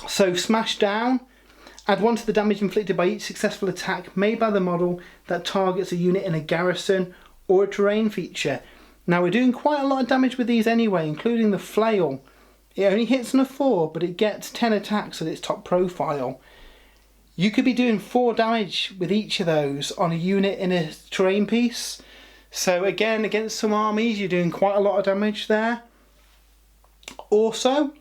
So smash down. Add 1 to the damage inflicted by each successful attack made by the model that targets a unit in a garrison or a terrain feature. Now we're doing quite a lot of damage with these anyway, including the flail. It only hits on a 4, but it gets 10 attacks at its top profile. You could be doing 4 damage with each of those on a unit in a terrain piece. So again, against some armies, you're doing quite a lot of damage there. Also,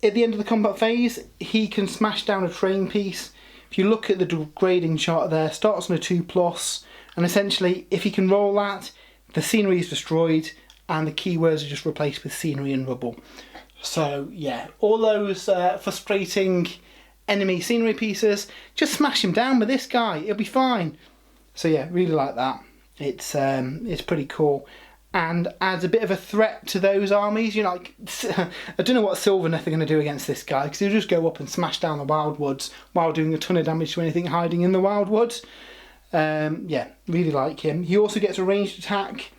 at the end of the combat phase, he can smash down a terrain piece. If you look at the degrading chart there, starts on a 2+, and essentially, if he can roll that, the scenery is destroyed and the keywords are just replaced with scenery and rubble. So yeah, all those frustrating enemy scenery pieces, just smash him down with this guy, it'll be fine. So yeah, really like that. It's pretty cool and adds a bit of a threat to those armies. You know, like, I don't know what Sylvaneth are going to do against this guy, because he'll just go up and smash down the wildwoods while doing a ton of damage to anything hiding in the wildwoods. Yeah, really like him. He also gets a ranged attack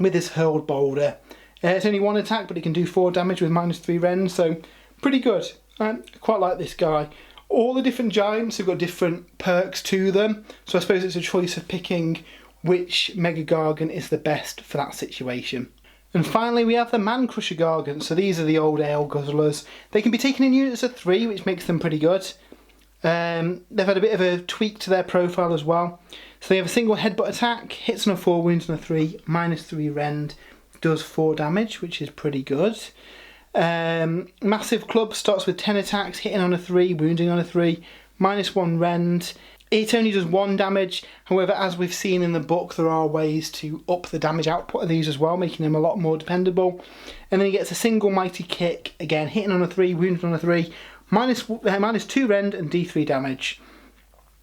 with his hurled boulder. It's only 1 attack, but it can do 4 damage with -3 rend, so pretty good. I quite like this guy. All the different giants have got different perks to them, so I suppose it's a choice of picking which Mega-Gargant is the best for that situation. And finally we have the Man-Crusher Gargant. So these are the old ale guzzlers. They can be taken in units of 3, which makes them pretty good. They've had a bit of a tweak to their profile as well. So they have a single headbutt attack, hits on a 4, wounds on a 3, -3 rend, does 4 damage, which is pretty good. Massive Club starts with 10 attacks, hitting on a 3, wounding on a 3, -1 rend. It only does 1 damage, however, as we've seen in the book, there are ways to up the damage output of these as well, making them a lot more dependable. And then he gets a single Mighty Kick, again hitting on a 3, wounding on a 3, -2 rend and D3 damage.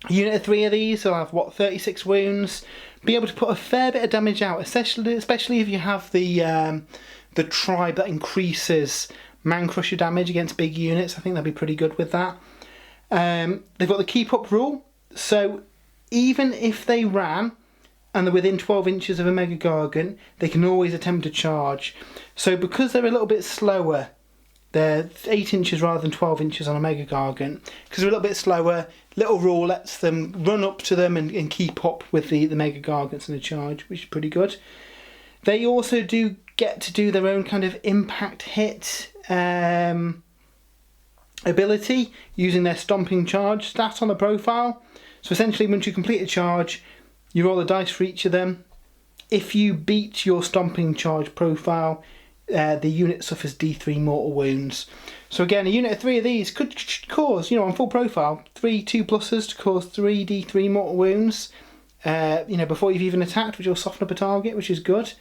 A unit of 3 of these will have, 36 wounds, be able to put a fair bit of damage out, especially if you have the tribe that increases Man-Crusher damage against big units. I think they'll be pretty good with that. They've got the Keep Up rule, so even if they ran and they're within 12 inches of a Mega-Gargant, they can always attempt to charge. So because they're a little bit slower, they're 8 inches rather than 12 inches on a Mega-Gargant, because they're a little bit slower, little rule lets them run up to them and keep up with the Mega-Gargants in a charge, which is pretty good. They also do get to do their own kind of impact hit ability using their stomping charge stat on the profile. So essentially, once you complete a charge, you roll a dice for each of them. If you beat your stomping charge profile, the unit suffers D3 mortal wounds. So again, a unit of 3 of these could cause, on full profile, 3 2+s to cause 3 D3 mortal wounds, before you've even attacked, which will soften up a target, which is good.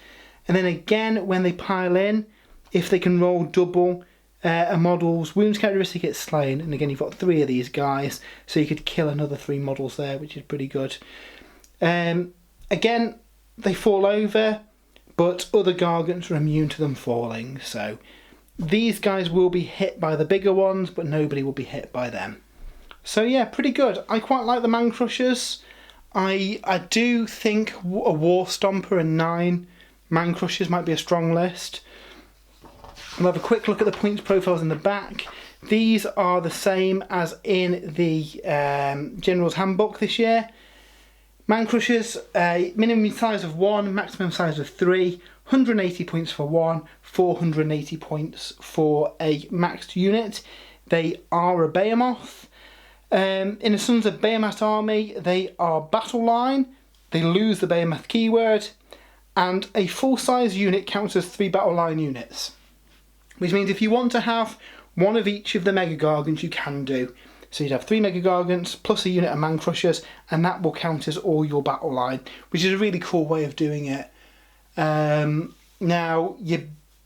And then again, when they pile in, if they can roll double a model's wounds characteristic, it's slain. And again, you've got 3 of these guys, so you could kill another 3 models there, which is pretty good. Again, they fall over, but other Gargants are immune to them falling, so these guys will be hit by the bigger ones, but nobody will be hit by them. So yeah, pretty good. I quite like the Man Crushers. I do think a War Stomper and 9 Man Crushers might be a strong list. We'll have a quick look at the points profiles in the back. These are the same as in the General's Handbook this year. Man Crushers, minimum size of 1, maximum size of 3, 180 points for 1, 480 points for a maxed unit. They are a Behemoth. In the Sons of Behemat army, they are battle line, they lose the Behemoth keyword, and a full-size unit counts as 3 battle line units. Which means if you want to have one of each of the Mega-Gargants, you can do. So you'd have 3 Mega-Gargants plus a unit of Man Crushers, and that will count as all your battle line, which is a really cool way of doing it. Now,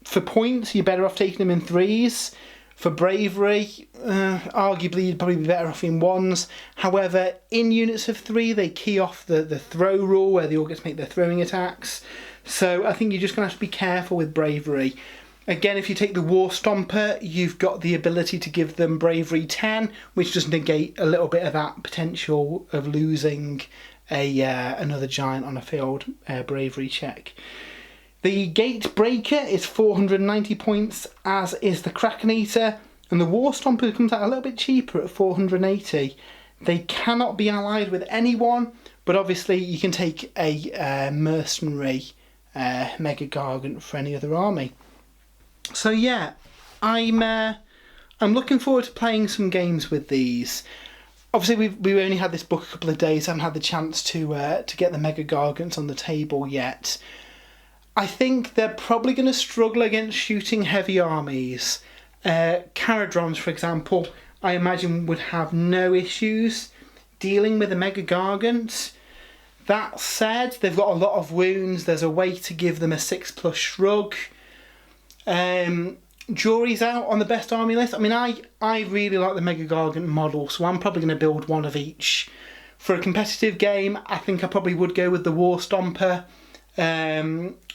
for points, you're better off taking them in 3s. For bravery, arguably you'd probably be better off in 1s. However, in units of 3, they key off the throw rule, where they all get to make their throwing attacks. So I think you're just going to have to be careful with bravery. Again, if you take the War Stomper, you've got the ability to give them Bravery 10, which does negate a little bit of that potential of losing another giant on a failed bravery check. The Gate Breaker is 490 points, as is the Kraken Eater, and the War Stomper comes out a little bit cheaper at 480. They cannot be allied with anyone, but obviously you can take a Mercenary Mega-Gargant for any other army. So yeah, I'm looking forward to playing some games with these. Obviously, we've only had this book a couple of days. I haven't had the chance to get the Mega-Gargants on the table yet. I think they're probably going to struggle against shooting heavy armies. Caradrons, for example, I imagine would have no issues dealing with a Mega-Gargant. That said, they've got a lot of wounds. There's a way to give them a 6+ shrug. Jury's out on the best army list. I mean, I really like the Mega-Gargant model, so I'm probably going to build one of each. For a competitive game, I think I probably would go with the War Stomper,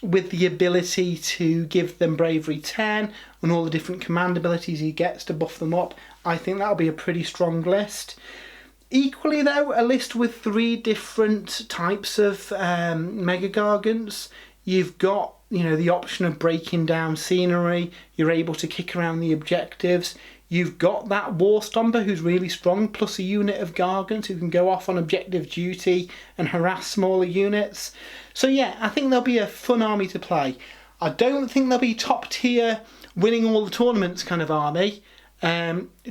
with the ability to give them Bravery 10 and all the different command abilities he gets to buff them up. I think that'll be a pretty strong list. Equally though, a list with 3 different types of Mega-Gargants. You've got, the option of breaking down scenery. You're able to kick around the objectives. You've got that War Stomper who's really strong, plus a unit of Gargants who can go off on objective duty and harass smaller units. So yeah, I think they'll be a fun army to play. I don't think they'll be top tier, winning all the tournaments kind of army,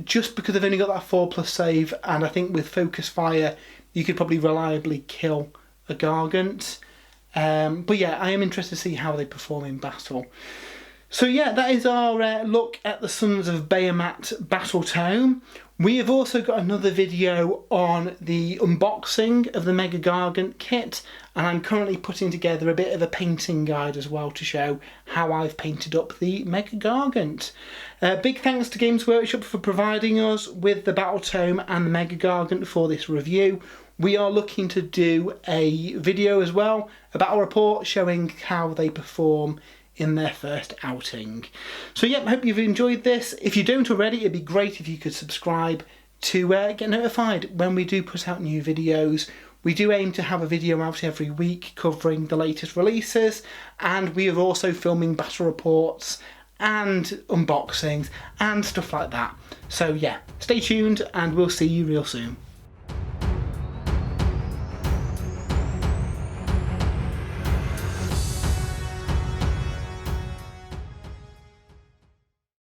just because they've only got that 4+ save, and I think with Focus Fire you could probably reliably kill a Gargant. But yeah, I am interested to see how they perform in battle. So yeah, that is our look at the Sons of Behemat Battletome. We have also got another video on the unboxing of the Mega-Gargant kit, and I'm currently putting together a bit of a painting guide as well to show how I've painted up the Mega-Gargant. Big thanks to Games Workshop for providing us with the Battletome and the Mega-Gargant for this review. We are looking to do a video as well, a battle report showing how they perform in their first outing. So yeah, I hope you've enjoyed this. If you don't already, it'd be great if you could subscribe to get notified when we do put out new videos. We do aim to have a video out every week covering the latest releases, and we are also filming battle reports and unboxings and stuff like that. So yeah, stay tuned and we'll see you real soon.